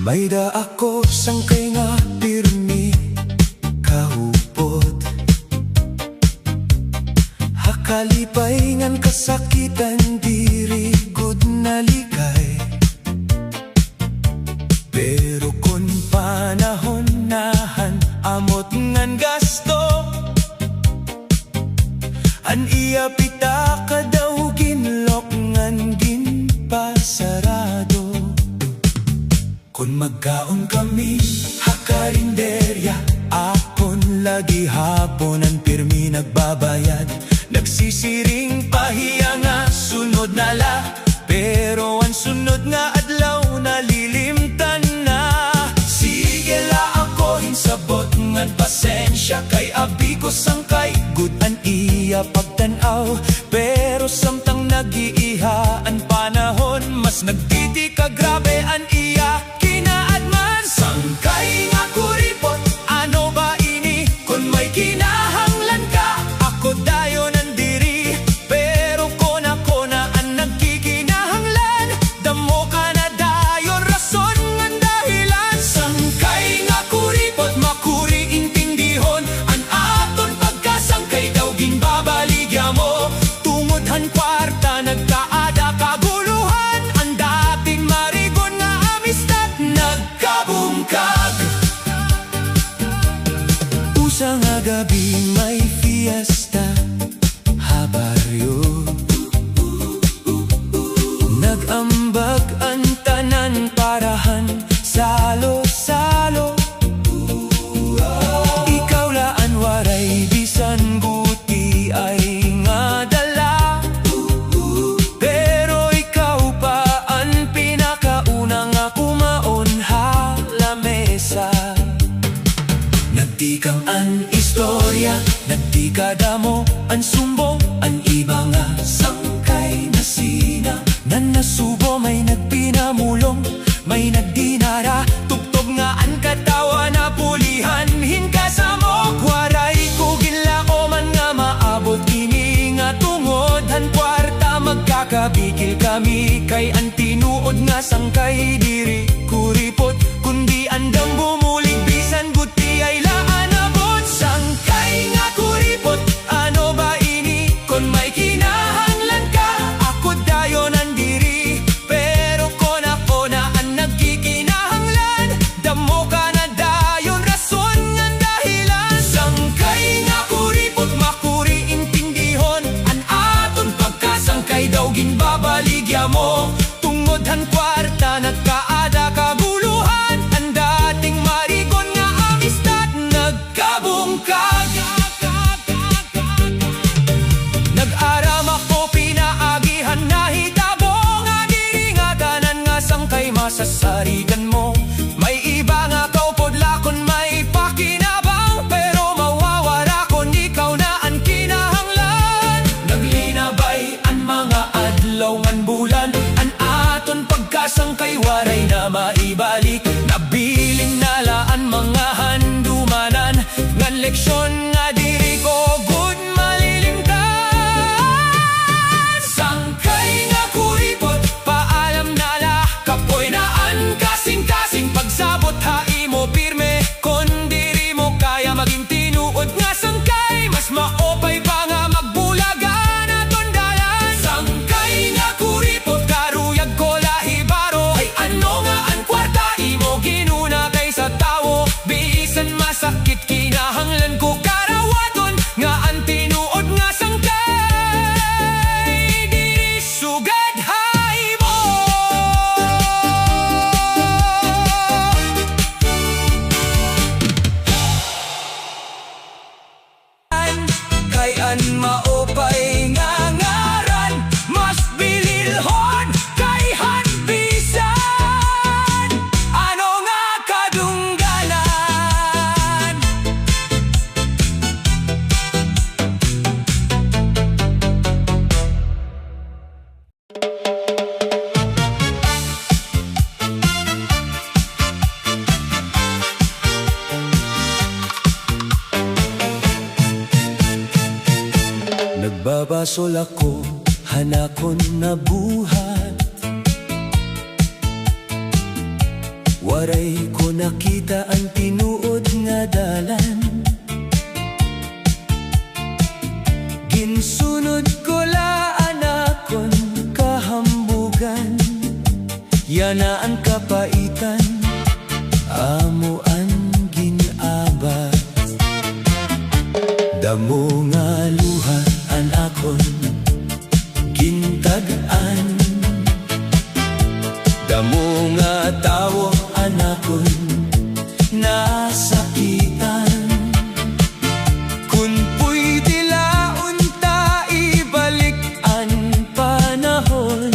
May da ako sangkay nga pirmi kahupot, hakalipay ngan kasakitan diri gud nalikay. Pero kun panahon nahan amot ngan gasto, an iya pita kadaw ginlok ngan ginpasarado. Kun magkaon kami hakarinderya, akon lagi hapon ang pirmi nagbabayad. Nagsisiring pahiya nga sunod na la, pero ang sunod nga adlaw nalilimtan na. Sige la ako hinsabot ngan pasensya, kay abi ko sangkay good an iya pagtanaw. Pero samtang nag-iiha ang panahon, mas nagtiti ka grabe an iya kinaadman. Sangkay nga kuripot, ano ba ini? Kung may kinahanglan ka, ako dayon nandiri. Pero kona ang nagkikinahanglan, damo ka na dayon rason ngan dahilan. Sangkay nga kuripot, makuri intindihon an aton pagkasangkay daw ginbabaligya mo. Tungod han kwarta nagkaada kaguluhan, ang dating marigon nga amistad nagkabungkag. Usa nga gabi may fiesta habaryo, nagambag ang tanan parahan salo-salo. Ikaw laan waray bisan buti ay nga dala, pero ikaw pa ang pinakauna nga kumaon ha lamesa. Nagtikang an istorya, nagtikadamo ang sumbong, ang iba nga sangkay na sina. Nan nasubo may nagpinamulong, may nagdinara, tugtog nga ang katawa na pulihan hinkasamo. Waray ko ginlako man nga maabot kini nga tungod han kwarta magkakabigil kami, kay ang tinuod nga sangkay diri kuripot, kundi andam bumulig bisan buti ay laan abot. Sangkay nga kuripot, ano ba ini? Kung may kinahanglan ka, ako dayon nandiri. Pero kona ang nagkikinahanglan, damo ka na dayon rason ngan dahilan. Sangkay nga kuripot, makuri intindihon an aton pagkasangkay daw ginbabaligya mo. Tungod han kwarta nagkaada kaguluhan, ang dating marigon nga amistad nagkabungkag. Nag-aram ako pinaagihan na hitabo, nga diri nga tanan nga sangkay masasarigan mo. May iba nga kaupod lakon may pakinabang, pero mawawara kon ikaw na ang kinahanglan. Naglinabay ang mga adlaw ngan bulan, an aton pagkasangkay waray na maibalik. Nabilin nalaan mga handumanan, ngan leksyon nga diri ko good malilimtan. Sangkay nga kuripot, paalam nala, kapoy na ang kasing-kasing pagsabot ha imo pirme. Kon diri mo kaya maging tinuod nga sangkay, mas maopay pa nga magbulagan aton dalan. Sangkay nga kuripot, karuyag ko lahibaro, ay ano nga ang kwarta imo ginuna kaysa tawo. Bisan masakit kinahanglan ko karawaton, nga ang tinuod nga sangkay diri sugad haibo. Kay an maopay nga ngaran, mas bililhon kay hanbisan. Ano nga kadungganan? Nagbabasol ako, hanakon na buhat, Waray ko nakita ang tinuod nga dalan. Ginsunod ko laan akon kahambugan. Yana ang kapaitan, amo ang ginabat. Damo nga luha an akon gintag-an. Damo nga tawo an akon nasakitan. Kun pwede laon ta ibalik ang panahon,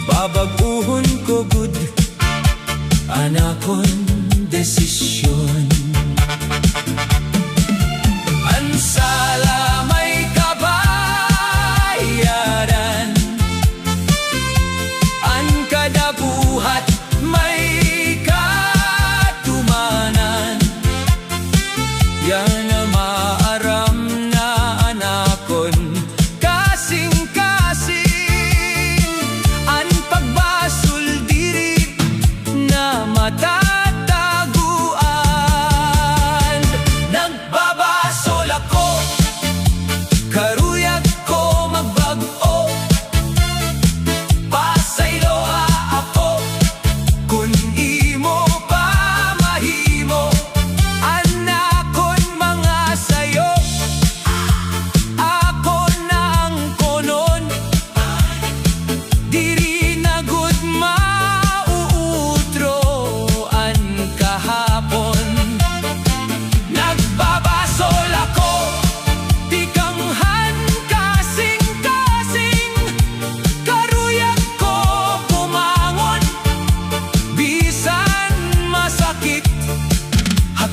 babaguhon ko gud an akon desisyon. Sala may kabayaran, ang kada buhat may katumanan. Yan na maaram na anakon kasing-kasing, ang pagbasol diri na mata. Karuyag ko magbag-o, pasayloa ako. Kung imo pa mahimo, anakon mga sayo. Ako na ang konon, diri na gud mauutro ang kahapon. Nagbabasol ako,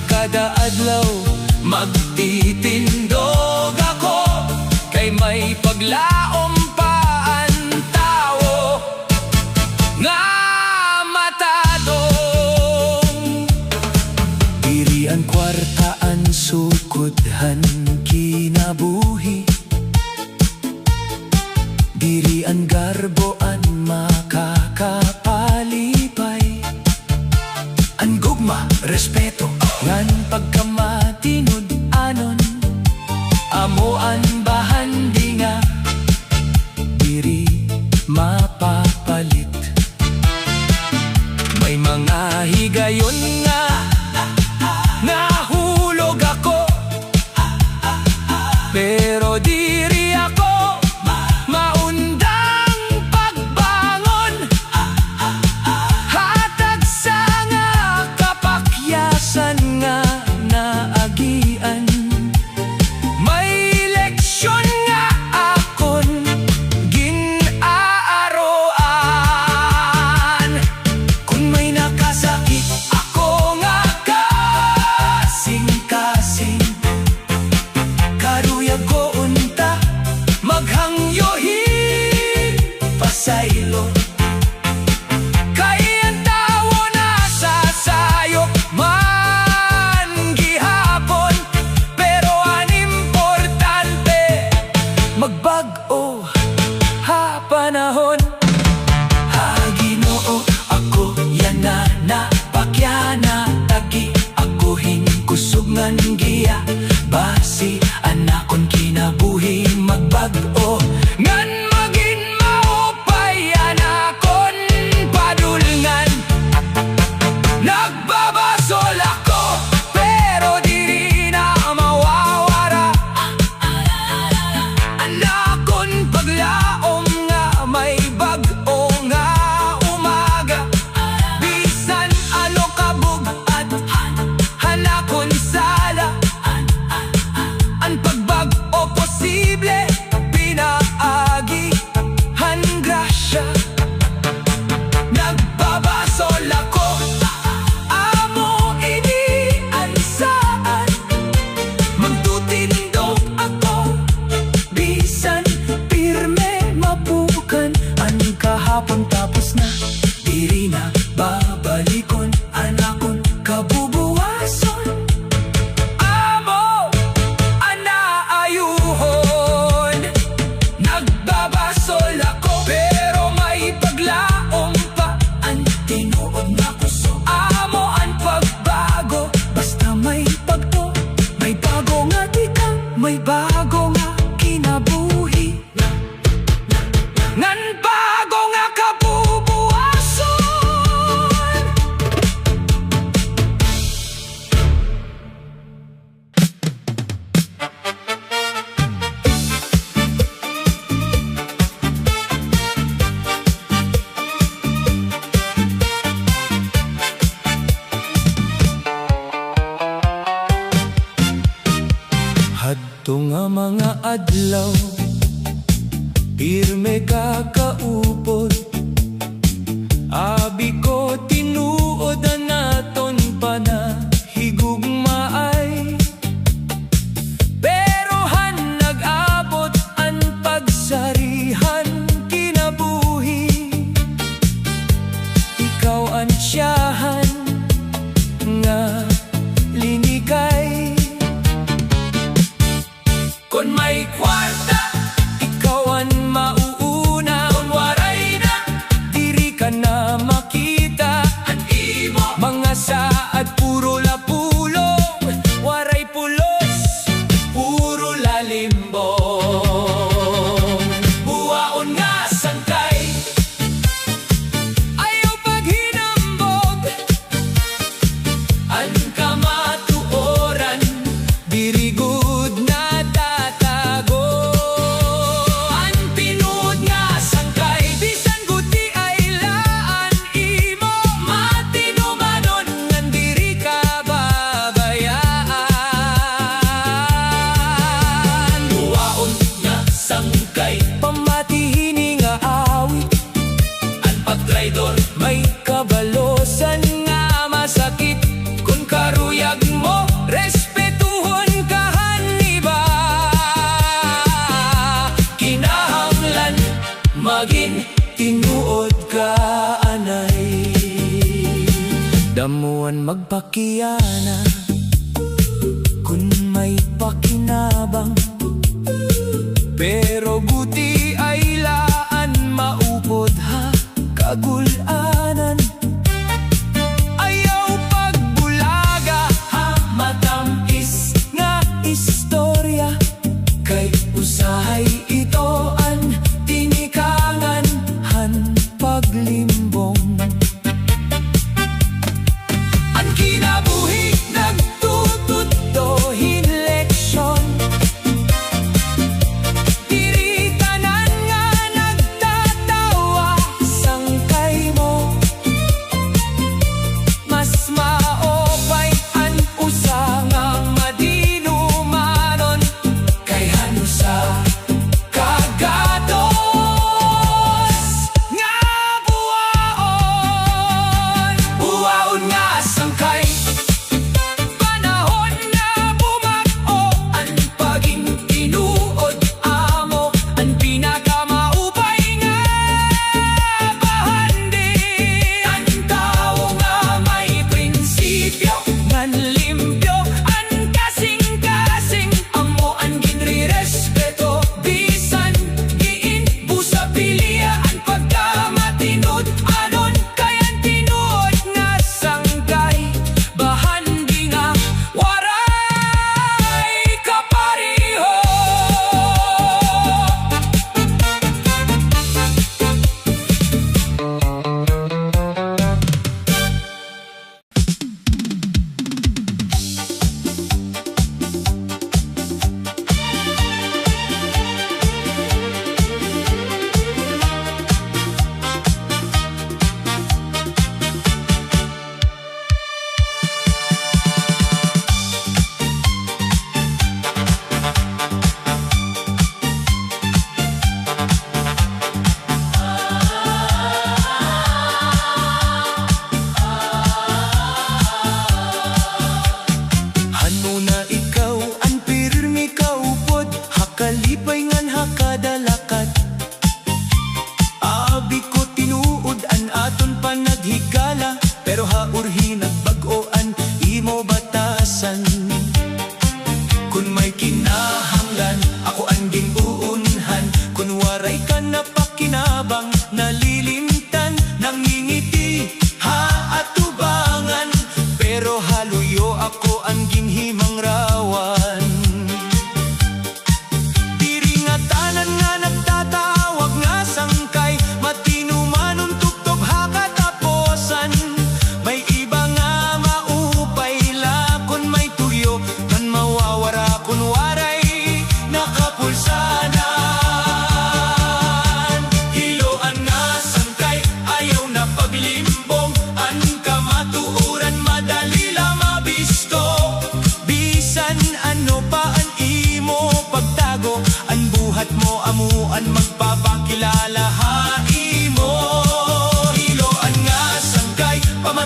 kada adlaw magtitindog ako, kay may paglaom pa ang tao nga matadong. Diri ang kwartaan sukudhan kinabuhi, diri ang garboan makakapalipay. Ang gugma, respeto, ngan pagkamatinod anon, amo ang bahandi nga diri mapapalit. May mga higayon nga nahulog ako, pero diri ako maundang pagbangon. Hatag sa nga kapakyasan nga naagian, may leksyon nga akon ginaaroan. Kung may nakasakit ako nga kasing-kasing, karuyag ko unta maghangyohin pasaylo. Magbag-o ha panahon, ha Ginoo, ako yan na napakyana. Tagi ako hinkusog ngan giya, basi anakon kinabuhi. Magbag-o ngan magin maupay anakon padulngan. Nagbabasol ako, pero diri na mawawara. Anakon paglaom nga may bag-o nga umaga. Bisan ano kabug at hanakon sala, adlaw, pirme ka kaupod. Abi ko tinuod naton pa na higugmaay. Pero han nag-abot ang pagsarihan kinabuhi. Ikaw ang tiyahan nga linikay. Kung may kwarta, ikaw ang mauuna. Kung waray na, diri ka na makita. Ang imo mga saad puro lapulong, waray pulos, puro lalimbong. Buwaon nga sangkay, ayaw paghinambog. Ang kamatuoran, diri good na pamatihini nga awit. Ang pagtraidor may kabalosan nga masakit. Kung karuyag mo, respetuhon ka haniba. Kinahanglan maging tinuod ka anay. Damuan magpakiyana kung may pakinabang. Pero buti ay laan maupod ha kagulanan. Ayaw pagbulaga ha matamis nga istorya. Kay usahay ito ang tinikangan han paglimbong. Ang kinabuhi nagtututohin leksyon.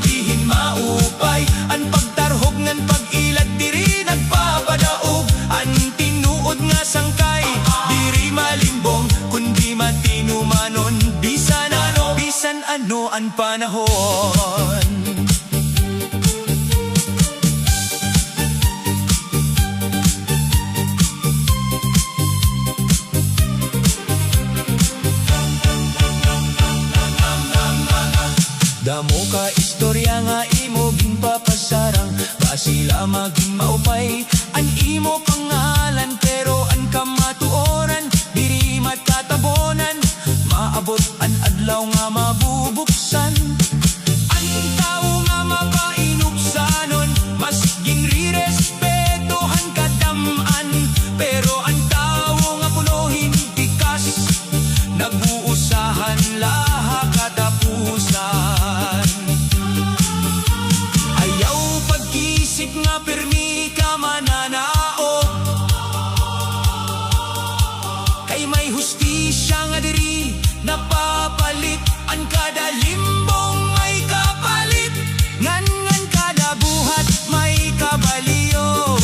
mabihin maupay. An pagtarhog ngan pag-ilat diri nagpapadaog. An tinuod nga sangkay diri malimbong, kundi matinumanon bisan ano ang panahon. Damo ka istorya nga imo ginpapasarang, basila maging maupay an imo pangalan. Pero an kamatuoran diri matatabonan, maabot an adlaw nga mabubuksan. An tao nga mapainupsanon, mas ginrirespetuhan kadaman. Pero ang tao nga punuhin tikas, nag-uusahan laha katapusan. Ayaw pag-isip nga pirmi ka mananaog, kay may hustisya nga diri napapalit. An kada limbong may kapalit, ngan kada buhat may kabaliyo.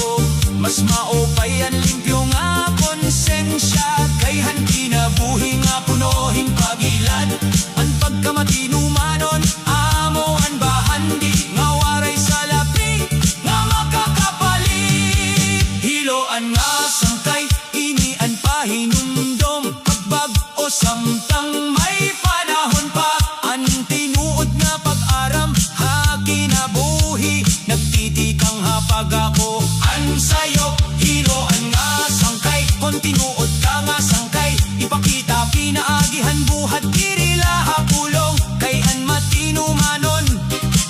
Mas maupay an limpyo nga konsensya, kay hanti na buhi nga punohin pag-ilad. An pagkamatinumanon amo an bahandi, nga waray sa labi nga makakapalit. Hiloan nga sangkay ini an pahinumdom, pagbag-o samtang may panahon pa. An tinuod nga pag-aram ha kinabuhi, nagtitikang hapag ako an sayo. Hiloan nga sangkay, kon tinuod ka nga sangkay, ipakita pinaagihan buhat diri laha pulong. Kay an matinumanon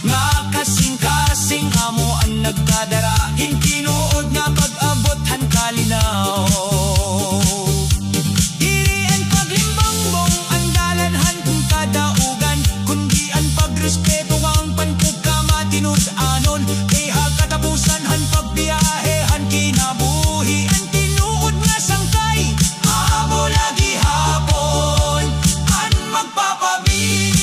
nga kasing-kasing amo an nagkadara, tinuod nga pag-abot han kalinaw. Diri an paglimbongbong ang dalanhan kung kadaugan, kundi an pagrespeto ang panpugkamatinud-anon. Kay katapusan han pagbiyahe han kinabuhi, an tinuod nga sangkay amo lagi hapon an magpapabilin.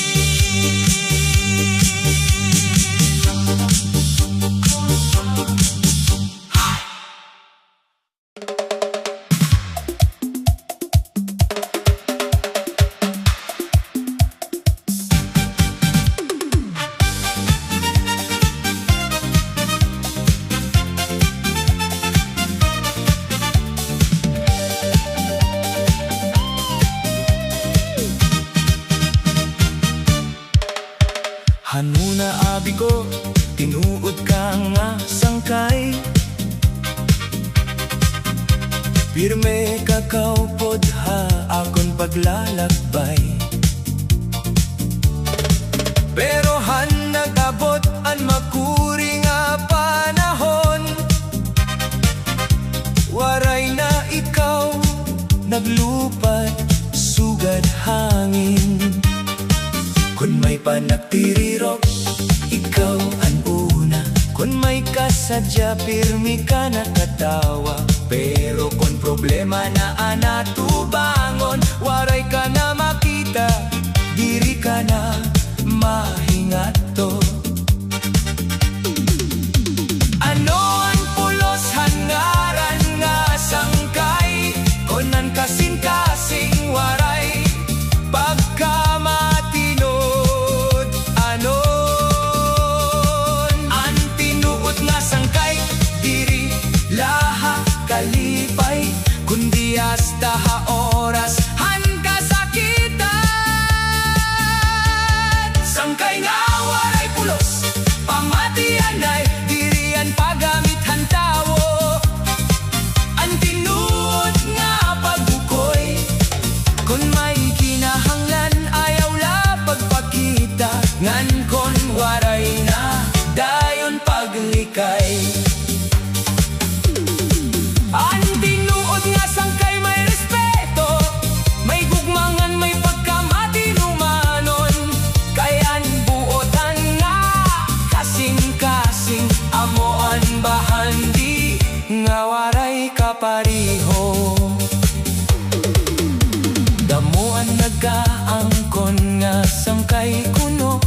Hanuna abi ko, tinuod ka nga sangkay, pirme kakaupod ha akon paglalakbay. Pero han nag-abot an makuri nga panahon, waray na ikaw naglupad sugad hangin. Kun may panagtirirok, ikaw ang una. Kun may kasadya, pirmi ka nakatawa. Pero kun problema na anatubangon, waray ka na makita, diri ka na mahingato. Ano ang pulos hangaran nga sangkay, kunan kasing-kasing waray pagkamatinod anon. An tinuod nga sangkay diri laha kalipay, kundi hasta ha oras han kasakitan. Sangkay nga waray pulos, pamatian ay dirian paggamit han tawo. An tinuod nga pagbukoy, kun may kinahanglan ayaw la pagpakita. Ngan kon waray na dayon paglikay. An tinuod nga sangkay may respeto, may gugmangan, may pagkamatinumanon. Kay an buotan nga kasing-kasing amoan bahandi, nga waray kapariho. Damuan nagaangkon nga sangkay kuno,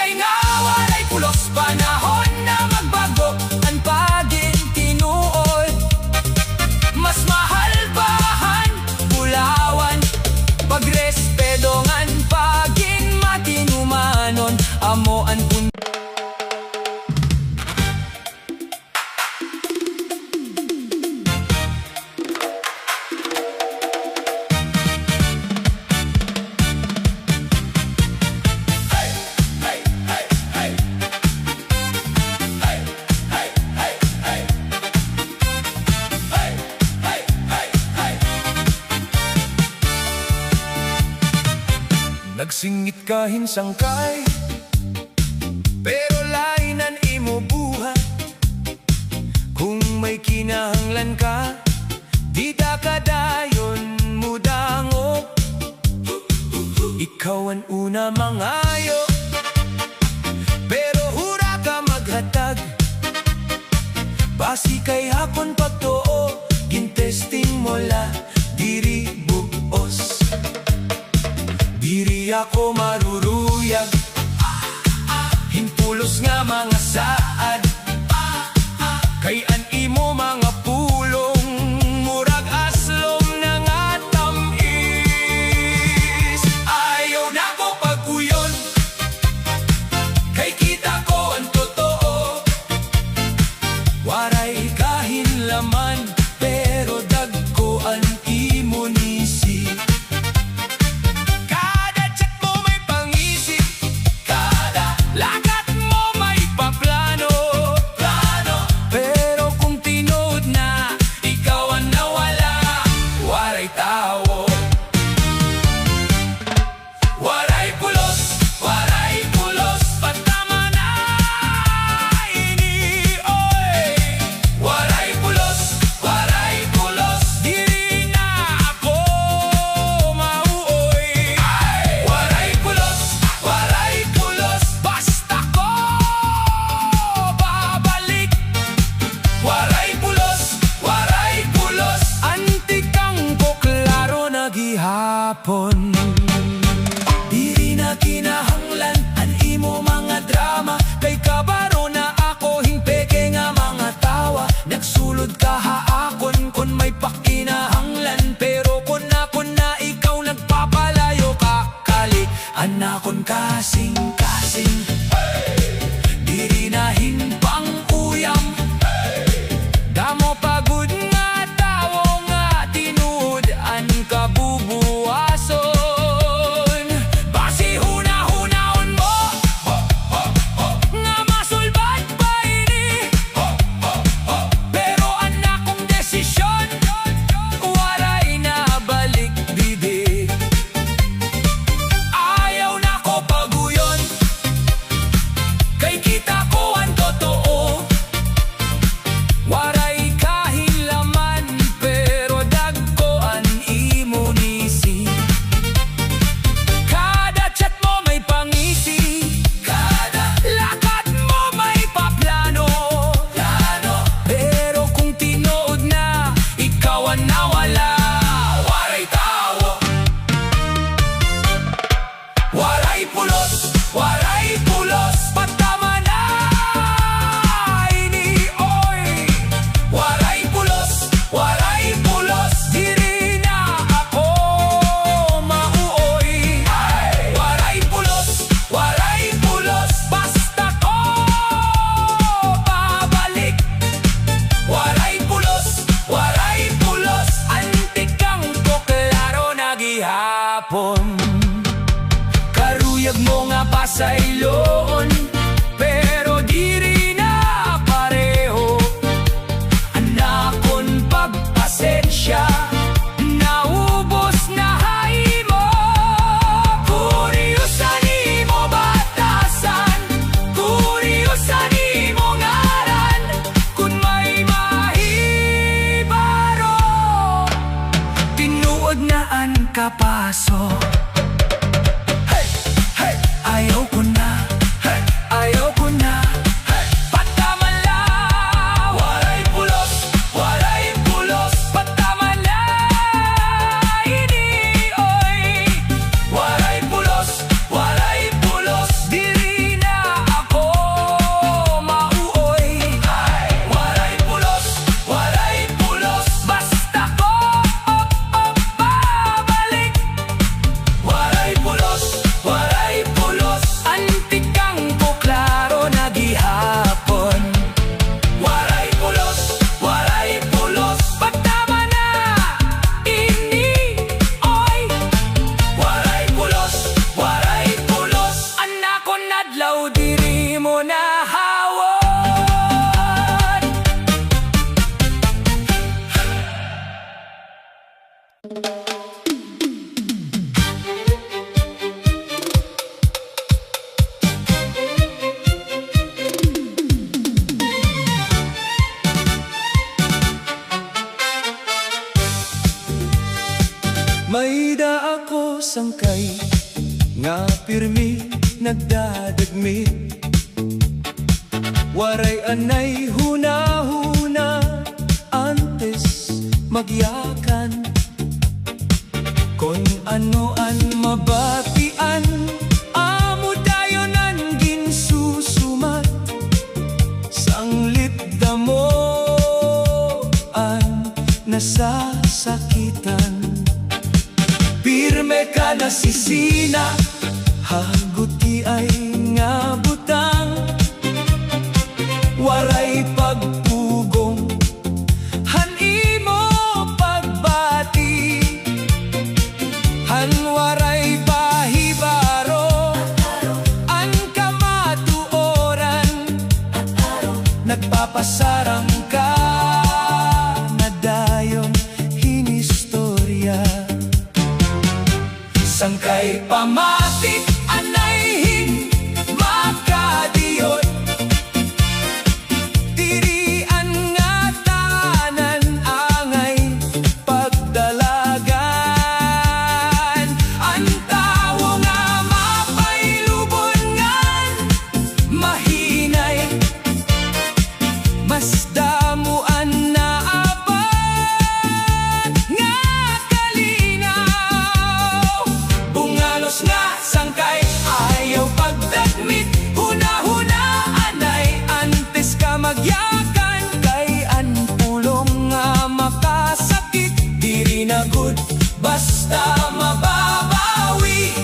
kay nga walay pulos, panahon na magbago ang pagin tinuod. Mas mahal bahan bulawan, pagrespetongan pagin matinumanon, amo an pun. Nagsingit kahin sangkay, pero lainan imo buhat. Kung may kinahanglan ka, di da kadayon mudango. Ikaw ang una mangayo, pero hura ka maghatag. Basi kay hapon pagtuo, gintesting mo la, diri buos. Diri ako maruruyag, hinpulos nga mga saad. Kay an imo mga pulong, murag aslom na nga tamis. Ayaw na ko pag-uyon, kay kita ko ang totoo. Waray kahin laman, pero dagko ang imo nisi. Lagat mo may pangisi, kada lagat mo may paplan. diri mo na hawon. May da ako sangkay nga pirmi nagdadagmit, waray anay huna-huna antes magyakan. Kung ano-an mabatian, amo dayon ang ginsusumat, sanglit damoan nasasakitan. Pirme ka na sisina, haguti ay nga butang, waray pagpugong, hanimo pagbati, han waray bahibaro, ang kamatuoran, nagpapasarang ka na dayon hinistorya. Sangkay pamatit anayhin makadiyot, dirian nga tanan angay pagdalagan. Ang tawo nga mapailubongan, mahinay mas damuan na abad nga kalinaw. Bungalos nga sangkay ayaw pagdagmit, huna-huna anay antes ka magyakan. Kay an pulong nga makasakit, diri na good basta mababawi.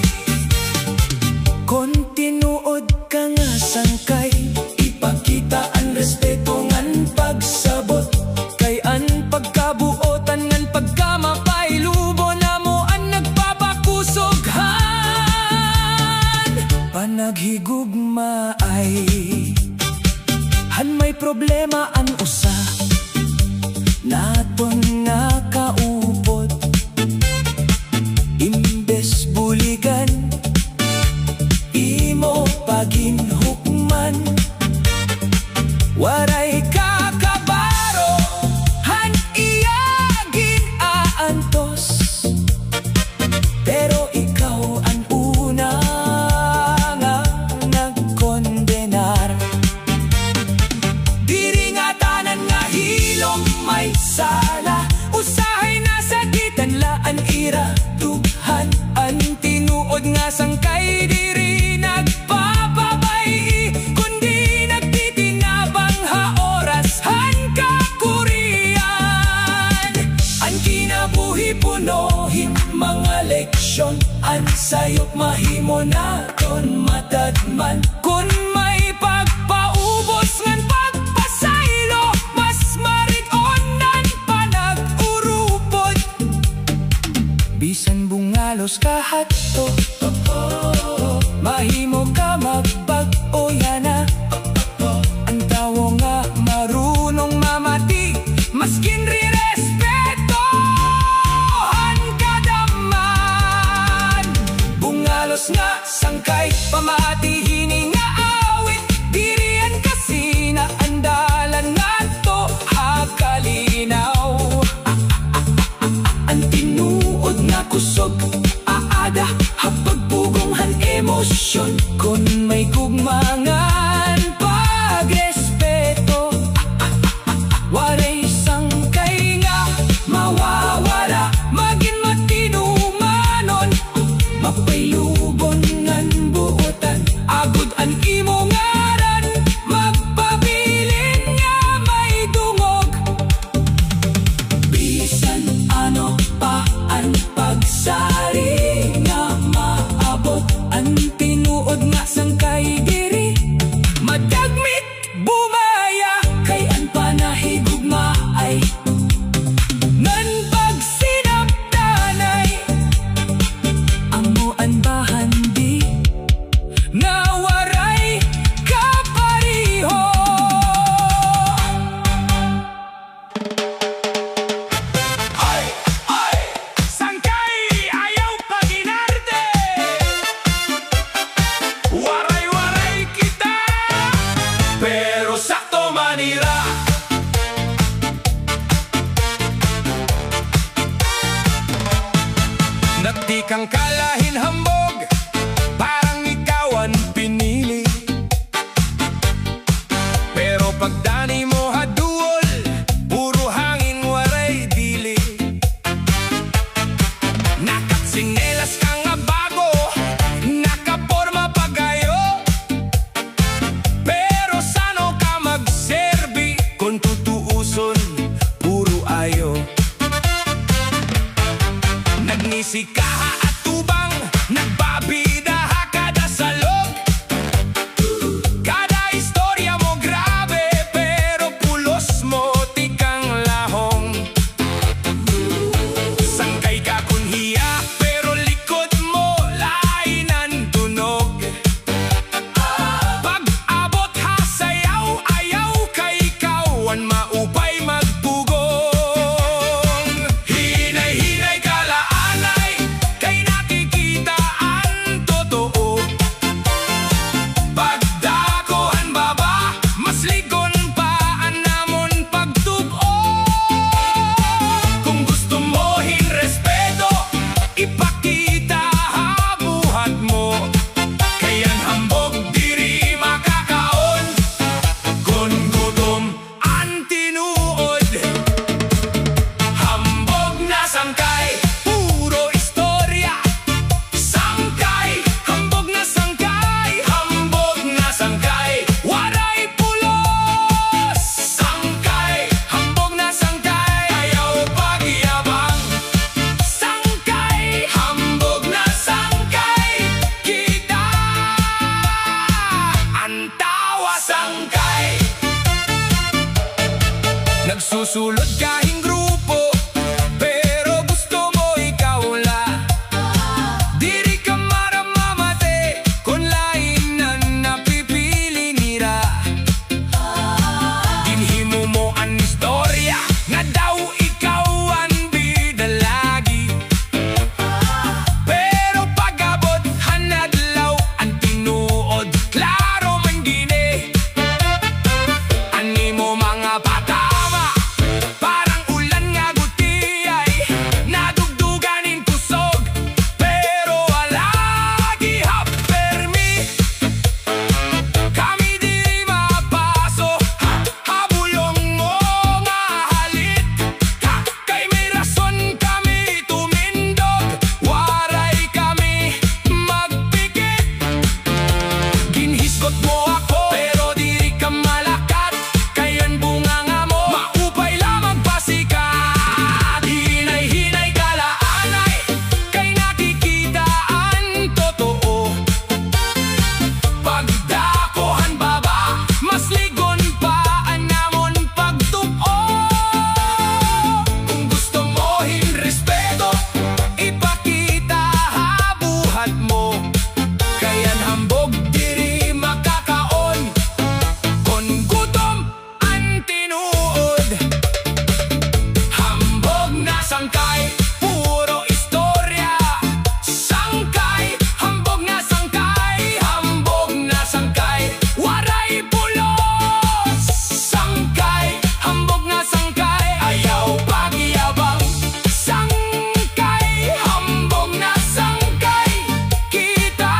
Kontinuod ka nga sangkay, ipakita ang respeto ngan pagsabot. Kay an pagkabuotan ngan pagkamapailubo na mo ang nagpapakusoghan. Panaghigugma ay han may problema an usa, naton nakaupot. Imbes buligan, imo paginhukman, waray kakabaro, han iyagin aantos. Pero ikaw ang una nga nagkondenar, diri nga tanan nga hilom may sala, usahay na sakitan laan ira dughan. Ang tinuod nga sangkay diri nagpapabay, kundi nagtitinabang haoras han kakurian. Ang kinabuhi punohin mga leksyon, ang sayop mahimo naton matadman. Kung may pagpaubos ngan pagpasaylo, mas marig-onan panag-urupot. Bisan bungalos kahato, mahimo ka magbag-o yana. Ang tawo nga marunong mamati, maskin rirespeto han kadaman. Bungalos nga sangkay pamati hini nga awit, dirian kasi na andalan nato hakalinaw. Ang tinuod nga kusog aada hap sangkay. Nagsusulod kahing grupo, pero gusto mo ikaw la. Diri ka maramamate, kung lain na napipili nira. Dinhimo mo ang istorya, nga daw ikaw ang bida lagi. Pero pag-abot, hanadlaw ang tinuod, klaro man gini. Ani mo mga patama, parang ulan nga gutiyay, nadugduganin kusog, pero wala gihapermi. Kami diri mapaso, habulong mo nga halit. Kay may rason kami tumindog, waray kami magpikit. Ginhisgot mo ako, pero diri ka malakat. Kayan bunganga mo, maupay lamang pasikat. Hinay-hinay kalaanay, kay nakikita ang totoo. Pagdakohan baba, mas ligon pa ang namon pagtuo. Kung gusto mo respeto, ipakita habuhat mo. Kayan hambog diri makakaon, kon gutom ang tinuod. Hambog na sangkay, puro istorya. Sangkay, hambog na sangkay, hambog na sangkay, waray bulos. Sangkay, hambog na sangkay, ayaw pagyabang. Sangkay, hambog na sangkay, kita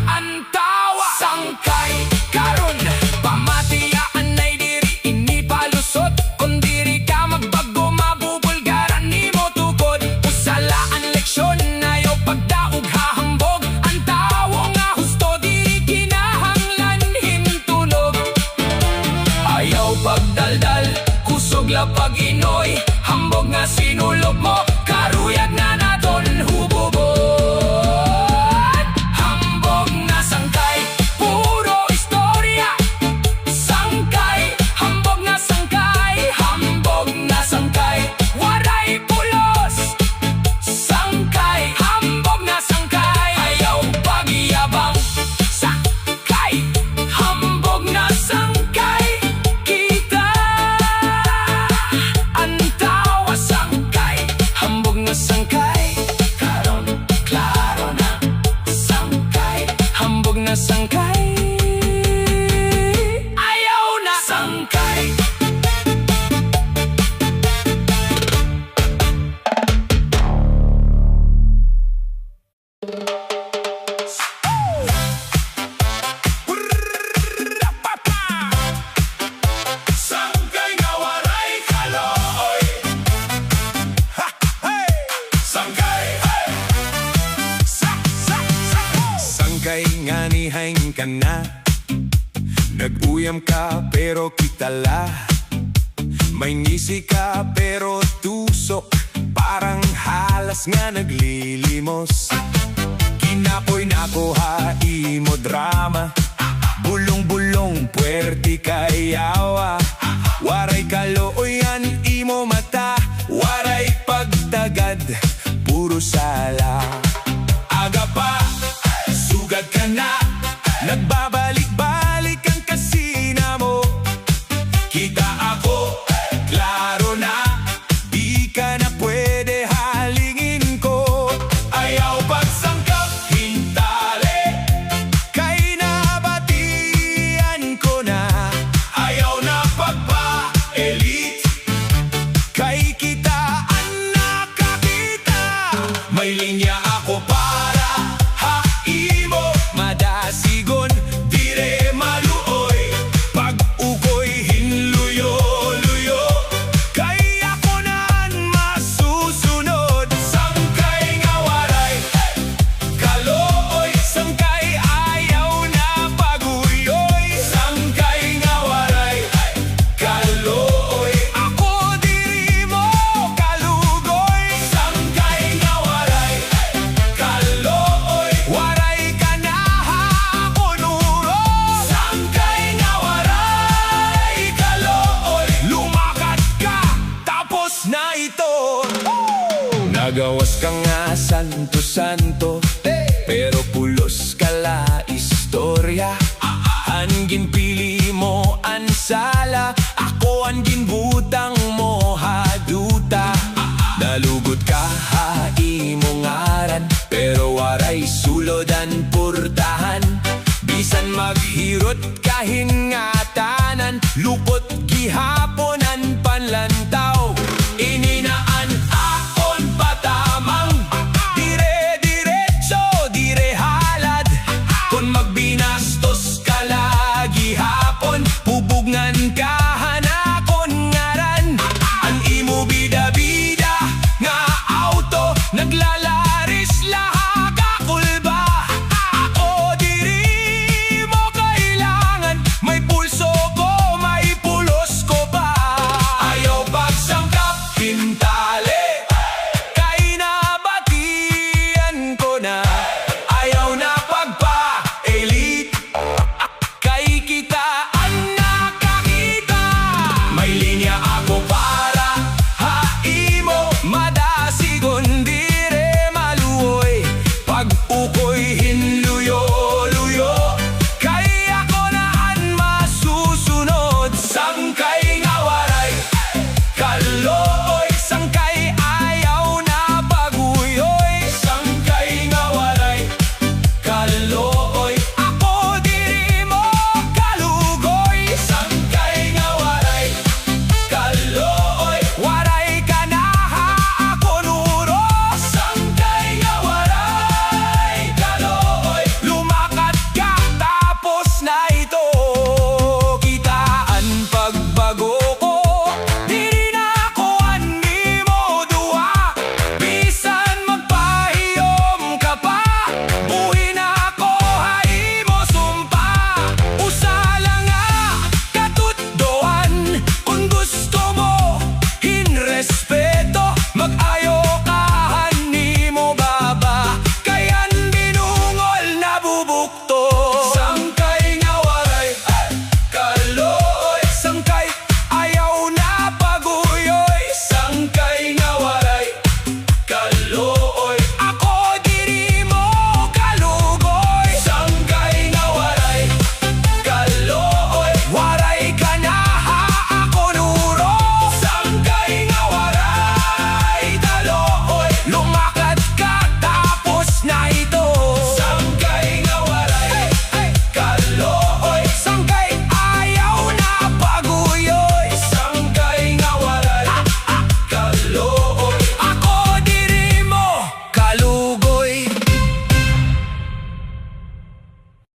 ang tawa. Sangkay, karon pamatiyaan ay diri inipalusot. Kung diri ka magbago, mabubulgaran nimo tukod. Usala ang leksyon, ayaw pagdaog hahambog. Ang tawo nga husto, diri kinahanglan himtulog. Ayaw pagdaldal, kusog la pag-inoy. Hambog nga sinulog mo, karuyag na naton hubobot. Hambog na sangkay, puro istorya. Sangkay, hambog na sangkay, hambog na sangkay, waray pulos. Sangkay, hambog na sangkay, ayaw pagyabang. Sangkay, hambog na sangkay, kita ang tawa. Sangkay, hambog na sangkay, karon klaro na. Sangkay, hambog na sangkay, ayaw na. Sangkay. Sangkay nga waray kalooy. Sangkay, sangkay nga nihang ka na. Nag-uyam ka pero kitala. May ngisi ka pero tusok, parang halas nga naglilimos. Kinapoy na ko imo drama, bulong-bulong puwerti kayawa. Waray kalooyan imo mata, waray pagtagad, puro sala. Aga pa, sugad ka na, nagbabalik-balik ang kasina mo. Kita ako, klaro na, di ka na pwede halingin ko. Ayaw pagsangkap, hintali, kay nabatian ko na. Ayaw na pagpa-elite, kay kita ang nakakita. May linya ako para haimo, madasigon, dire An ginpili mo an sala, ako an ginbutang mo haduta. Nalugot ka ha imo ngaran, pero waray sulodan purtahan. Bisan maghirot kahin nga tanan, lupot gihaponan panlantaw.